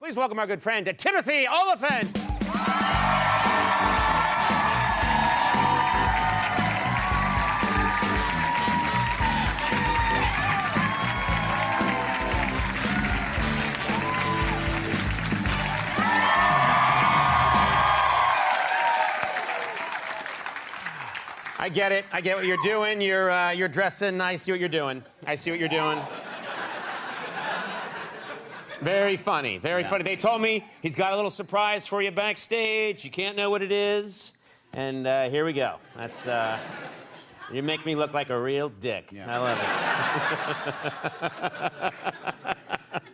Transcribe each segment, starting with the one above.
Please welcome our good friend, Timothy Oliphant. I get it. I get what you're doing. You're dressing. I see what you're doing. I see what you're doing. Very funny. Very funny. They told me he's got a little surprise for you backstage. You can't know what it is. And here we go. That's, you make me look like a real dick. Yeah. I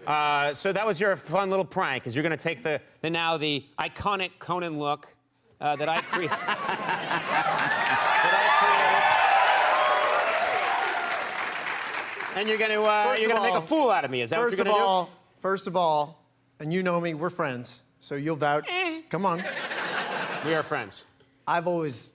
love it. So that was your fun little prank, is you're going to take the iconic Conan look that I created. And you're going to make a fool out of me. Is that what you're going to do? First of all, and you know me, we're friends, so you'll vouch. Come on. We are friends. This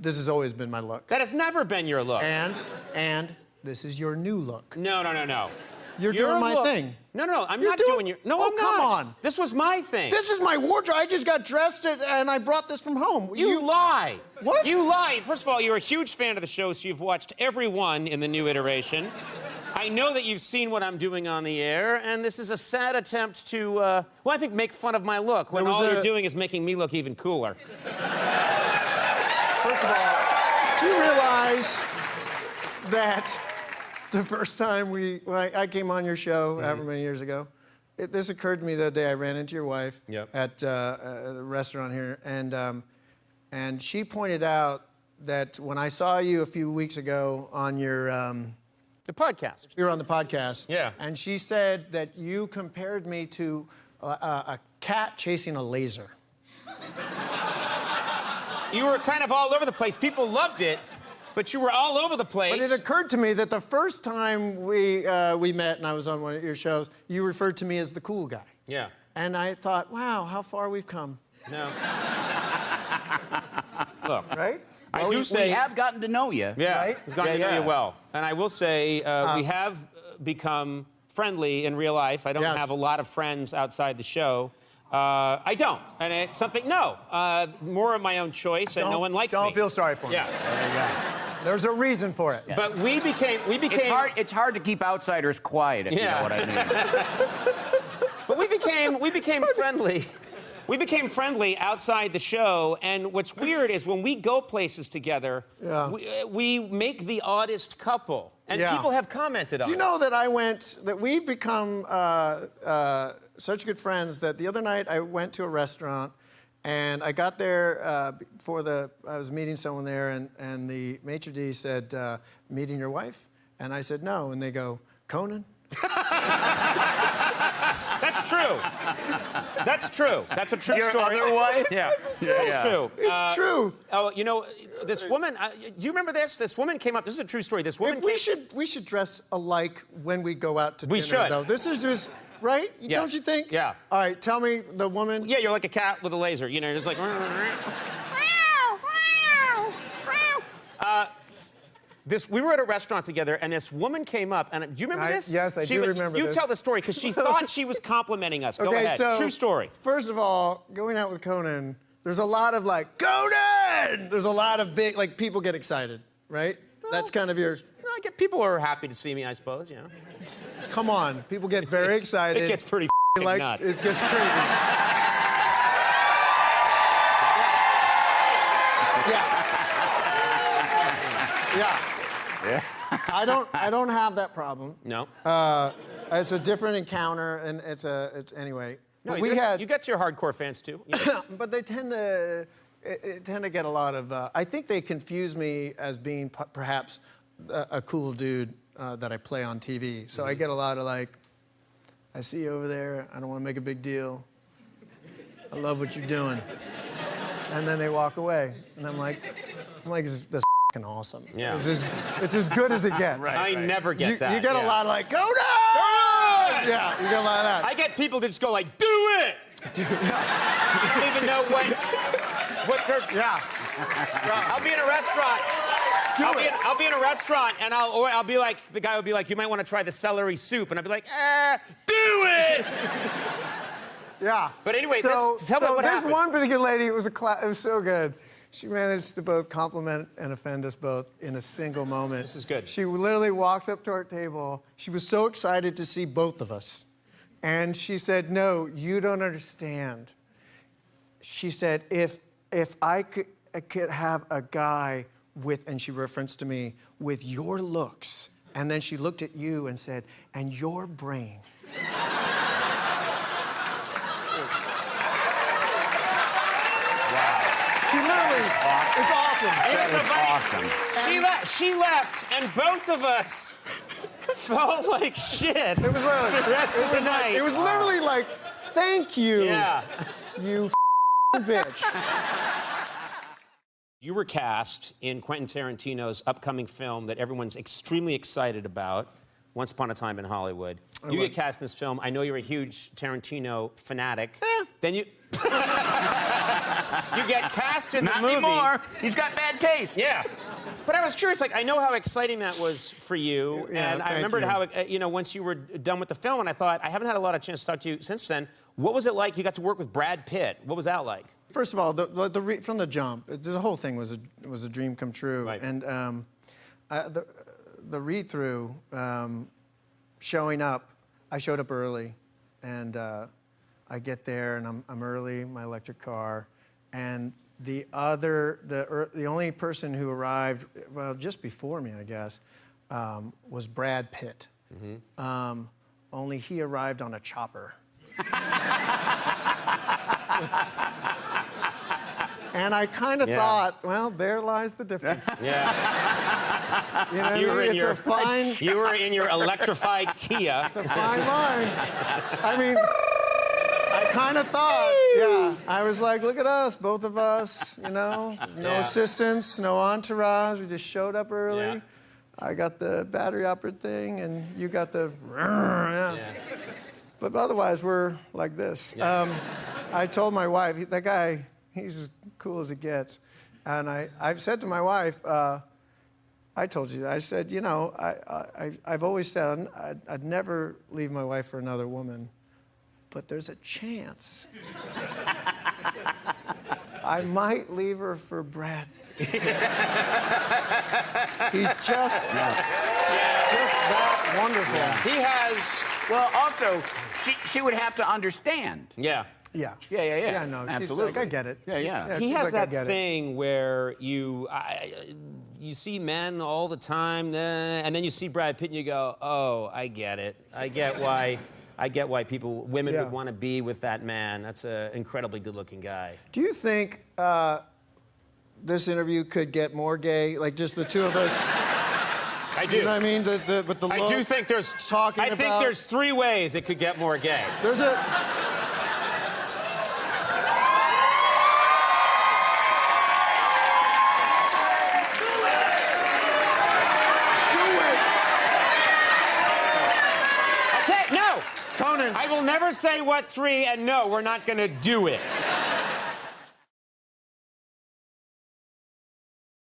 has always been my look. That has never been your look. And this is your new look. No. You're doing my thing. No, I'm not doing your... No, I'm not. Come on. This was my thing. This is my wardrobe. I just got dressed and I brought this from home. You lie. What? You lie. First of all, you're a huge fan of the show, so you've watched every one in the new iteration. I know that you've seen what I'm doing on the air, and this is a sad attempt to, well, I think make fun of my look, when all you're doing is making me look even cooler. First of all, do you realize that the first time when I came on your show, however many years ago, this occurred to me the day I ran into your wife at a restaurant here, and she pointed out that when I saw you a few weeks ago on your... The podcast. You were on the podcast. Yeah. And she said that you compared me to a cat chasing a laser. You were kind of all over the place. People loved it, but you were all over the place. But it occurred to me that the first time we met and I was on one of your shows, you referred to me as the cool guy. Yeah. And I thought, wow, how far we've come. No. Look. Right? I do say... We have gotten to know you. Yeah, right? We've gotten to know you well. And I will say, we have become friendly in real life. I don't have a lot of friends outside the show. I don't. And it's something... No. More of my own choice, and no one likes me. Don't feel sorry for me. Yeah. There's a reason for it. Yeah. But we became... It's hard to keep outsiders quiet, if you know what I mean. But we became friendly. We became friendly outside the show, and what's weird is when we go places together, we make the oddest couple, and people have commented on it. You know that we've become such good friends that the other night I went to a restaurant, and I got there I was meeting someone there, and the maitre d' said, meeting your wife? And I said, no, and they go, Conan? That's true. That's true. That's a true story. Your other wife? Yeah. That's true. It's true. Oh, you know, this woman, do you remember this? This woman came up, this is a true story. This woman we should dress alike when we go out to dinner, should. though. This is just, right? Yeah. Don't you think? Yeah. All right, tell me the woman. Yeah, you're like a cat with a laser. You know, you're just like... we were at a restaurant together, and this woman came up, and do you remember this? Yes, I do remember this. You tell the story, because she thought she was complimenting us. Go ahead. So, true story. First of all, going out with Conan, there's a lot of like, Conan! There's a lot of big, like, people get excited, right? Well, that's kind of your... No, I get people are happy to see me, I suppose, you know. Come on, people get very excited. It gets pretty like, nuts. It gets crazy. Yeah. I don't have that problem. No. It's a different encounter, and it's anyway. No, you got your hardcore fans too. Yeah. But they tend to get a lot of. I think they confuse me as being perhaps a cool dude that I play on TV. So I get a lot of like, I see you over there. I don't want to make a big deal. I love what you're doing. And then they walk away, and I'm like, that's awesome. Yeah. It's as good as it gets. I never get that. You get a lot of like, go down! Yeah, you get a lot of that. I get people that just go like, do it! I don't even know what they're... Yeah. I'll be in a restaurant. I'll be in a restaurant, and I'll be like, the guy will be like, you might want to try the celery soup, and I'll be like, do it! Yeah. But anyway, so, tell me what there's happened. one particular lady. It was so good. She managed to both compliment and offend us both in a single moment. This is good. She literally walked up to our table. She was so excited to see both of us. And she said, "No, you don't understand." She said, if I could have a guy with, and she referenced to me, with your looks, and then she looked at you and said, "and your brain." She literally, it's awesome. That That is awesome. She left, and both of us felt like shit. It was literally, the rest of the night. It was literally like, thank you, Yeah. you bitch. You were cast in Quentin Tarantino's upcoming film that everyone's extremely excited about, Once Upon a Time in Hollywood. You get cast in this film. I know you're a huge Tarantino fanatic. Then you... You get cast in the Not movie. anymore. He's got bad taste. Yeah. But I was curious, like, I know how exciting that was for you. Yeah, and I thank remembered you. how, once you were done with the film, and I thought, I haven't had a lot of chance to talk to you since then. What was it like? You got to work with Brad Pitt. What was that like? First of all, from the jump, the whole thing was a dream come true. Right. And the read-through, showing up, I showed up early, and I get there, and I'm early in my electric car, and the only person who arrived, well, just before me, I guess, was Brad Pitt. Mm-hmm. Only he arrived on a chopper. And I kind of thought, well, there lies the difference. Yeah. You know, You were in it's a fine, You were in your electrified Kia. it's a fine line. I mean, I kind of thought, yeah. I was like, look at us, both of us, no Yeah. assistants, no entourage. We just showed up early. Yeah. I got the battery operated thing, and you got the, yeah. But otherwise, we're like this. Yeah. I told my wife, that guy, he's as cool as it gets. And I've said to my wife, I told you that. I said, I've always said I'd never leave my wife for another woman, but there's a chance. I might leave her for Brad. He's just that wonderful. He has... Well, also, she would have to understand. Yeah. Yeah. Yeah, no, absolutely. She's like, I get it. Yeah. He she's has like, I that get it. thing where you see men all the time, and then you see Brad Pitt and you go, oh, I get it. I get why women Yeah. would want to be with that man. That's an incredibly good-looking guy. Do you think this interview could get more gay? Like just the two of us? I do. You know what I mean? With the I do look, think there's talking I think about- there's 3 ways it could get more gay. There's a... No! Conan. I will never say what 3, and no, we're not going to do it.